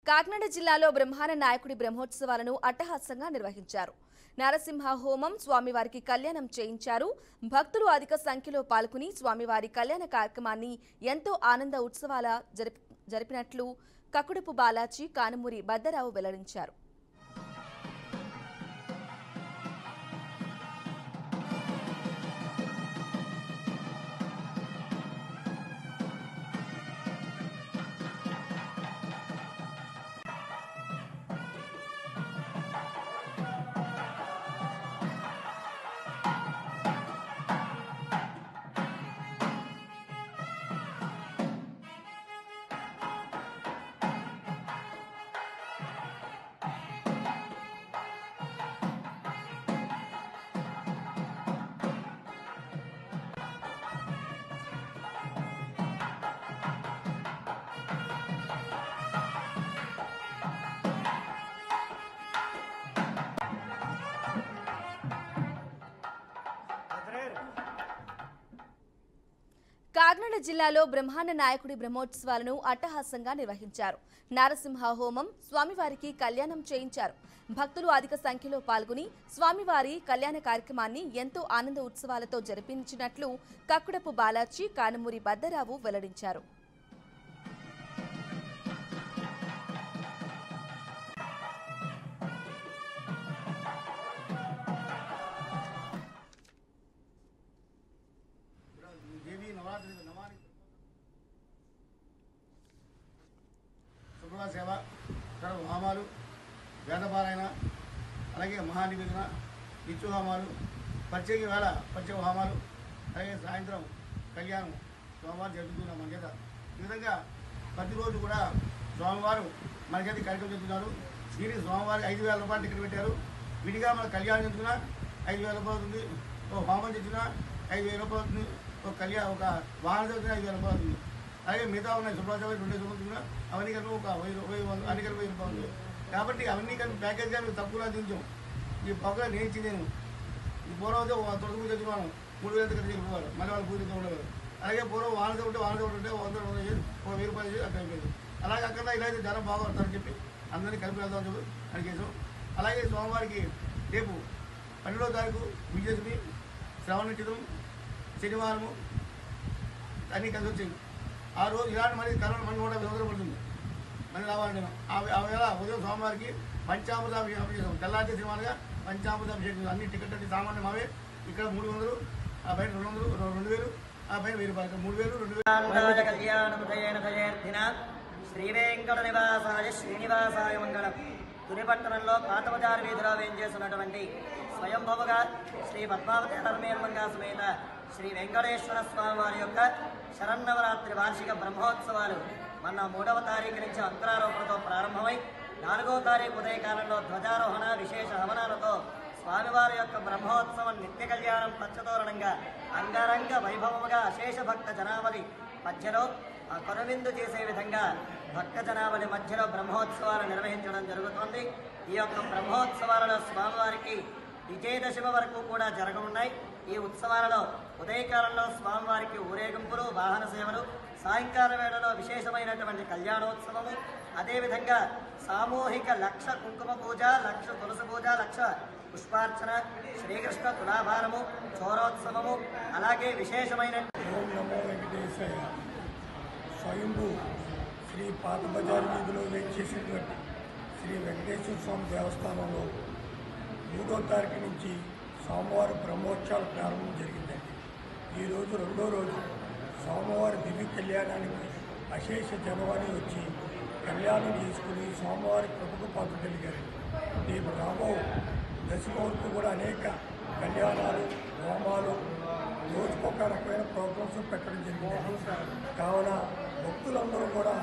కాకినాడ జిల్లాలో బ్రహ్మాండ నాయకుడి బ్రహ్మోత్సవాలను అట్టహాసంగా నిర్వహించారు. నరసింహ హోమం, స్వామివారికి కళ్యాణం చేయించారు. భక్తులు అధిక సంఖ్యలో పాల్గొని స్వామివారి కళ్యాణ కార్యక్రమాన్ని ఎంతో ఆనంద ఉత్సవాల జరిపినట్లు కకుడుపు బాలాజీ, కానుమూరి బద్దరావు వెల్లడించారు. కాకినాడ జిల్లాలో బ్రహ్మాండ నాయకుడి బ్రహ్మోత్సవాలను అట్టహాసంగా నిర్వహించారు. నరసింహ హోమం, స్వామివారికి కళ్యాణం చేయించారు. భక్తులు అధిక సంఖ్యలో పాల్గొని స్వామివారి కళ్యాణ కార్యక్రమాన్ని ఎంతో ఆనంద ఉత్సవాలతో జరిపించినట్లు కక్కుడపు బాలాజీ, కానుమూరి బద్దరావు వెల్లడించారు. శుభ్ర సేవ, హోమాలు, వేదపారాయణ, అలాగే మహానివేదన, నిత్య హోమాలు, ప్రత్యేక హోమాలు, అలాగే సాయంత్రం కళ్యాణం స్వామివారు జరుపుతున్నాం మన చేత. ఈ విధంగా ప్రతిరోజు కూడా స్వామివారు మన చేత కార్యక్రమం చెప్తున్నారు. దీనికి స్వామివారి 5,000 రూపాయలు టికెట్ పెట్టారు. విడిగా మన కళ్యాణం చెందుకున్నా 5,000 రూపాయలు అవుతుంది, ఒక హోమం చెందినా 5,000 రూపాయలు అవుతుంది, ఒక వాహన చదువుతున్నా 5,000 రూపాయలు అవుతుంది. అలాగే మిగతా ఉన్నాయి శుభ్రసేవ 2 రూపాయలు, అవన్నీ కలిపి ఒక 1,000 అన్ని కలిపి 1,000 రూపాయలు. కాబట్టి అవన్నీ కలిపి ప్యాకేజ్ కానీ తక్కువలో అందించాం. ఈ పక్కన నేర్చి నేను ఈ పూర్వం తొడుగు పూజ తెచ్చుకున్నాను 3,000 ఖర్చు చెప్పుకోవాలి, మళ్ళీ వాళ్ళు పూజ ఉండదు. అలాగే పూర్వం వాహన ఉంటే 100 ఒక 1,000 రూపాయలు అక్కడ అయిపోయింది. అలాగే అక్కడ ఇలా అయితే జనం బాగుపడతారని చెప్పి అందరినీ కలిపి వెళ్దామని చెప్పి అడిగేసాం. అలాగే సోమవారికి రేపు 12వ తారీఖు విజయదశమి, శ్రవణ నక్షత్రం, శనివారము అన్నీ కలిసి వచ్చాయి. ఆ రోజు ఇలాంటి మరి కరోనా మన 150 సంవత్సరాలు పడుతుంది మళ్ళీ రావాలంటే ఆ వేళ ఉదయం సోమవారికి పంచామృతాభిషేకం చేసాం. తెల్లారి సినిమాలుగా పంచామృతాభిషేకం అన్ని టికెట్ అంటే సామాన్యం అవే. ఇక్కడ 300, ఆ బయట 200, 2,000, ఆ బయట 1,000 రూపాయలు, 3,000, 2,000. శ్రీ వెంకట నివాసాయ శ్రీనివాసాయ మంగళం. తునిపట్టణంలో పాతబజారు వీధిలో వేంచేస్తున్నటువంటి స్వయంభవగా శ్రీ పద్మావతి హరమేల్మంగా సమేత శ్రీ వెంకటేశ్వర స్వామి వారి యొక్క శరన్నవరాత్రి వార్షిక బ్రహ్మోత్సవాలు మొన్న 3వ తారీఖు నుంచి అంకురారోపణతో ప్రారంభమై 4వ తారీఖు ఉదయకాలంలో ధ్వజారోహణ, విశేష హవనాలతో స్వామివారి యొక్క బ్రహ్మోత్సవం నిత్య కళ్యాణం పచ్చతోరణంగా అంగరంగ వైభవముగా అశేష భక్త జనావళి మధ్యలో కనువిందు చేసే విధంగా భక్త జనావళి మధ్యలో బ్రహ్మోత్సవాలు నిర్వహించడం జరుగుతోంది. ఈ యొక్క బ్రహ్మోత్సవాలలో స్వామివారికి విజయదశమి వరకు కూడా జరగనున్నాయి. ఈ ఉత్సవాలలో ఉదయకాలంలో స్వామివారికి ఊరేగింపులు, వాహన సేవలు, సాయంకాల వేళలో విశేషమైనటువంటి కళ్యాణోత్సవము, అదేవిధంగా సామూహిక 1,00,000 కుంకుమ పూజ, 1,00,000 తులసి పూజ, 1,00,000 పుష్పార్చన, శ్రీకృష్ణ తులాభారము, చోరోత్సవము, అలాగే విశేషమైన ఓం నమో వెంకటేశాయ. స్వయంభూ శ్రీ పాతబజారు వీధిలో వేచేసినటువంటి శ్రీ వెంకటేశ్వర స్వామి దేవస్థానంలో 3వ తారీఖు నుంచి సోమవారి బ్రహ్మోత్సవాలు ప్రారంభం జరిగిందండి. ఈరోజు 2వ రోజు సోమవారి దివ్య కళ్యాణానికి అశేష జనవాణి వచ్చి కళ్యాణం చేసుకుని సోమవారి కృపకు పాత్రగలిగారండి. రేపు రాబో దశమ వరకు కూడా అనేక కళ్యాణాలు, హోమాలు, రోజుకొక రకమైన ప్రోగ్రామ్స్ పెట్టడం జరిగింది. కావున భక్తులందరూ కూడా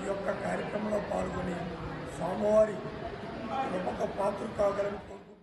ఈ యొక్క కార్యక్రమంలో పాల్గొని స్వామివారి కృపకు పాత్రలు కాగలని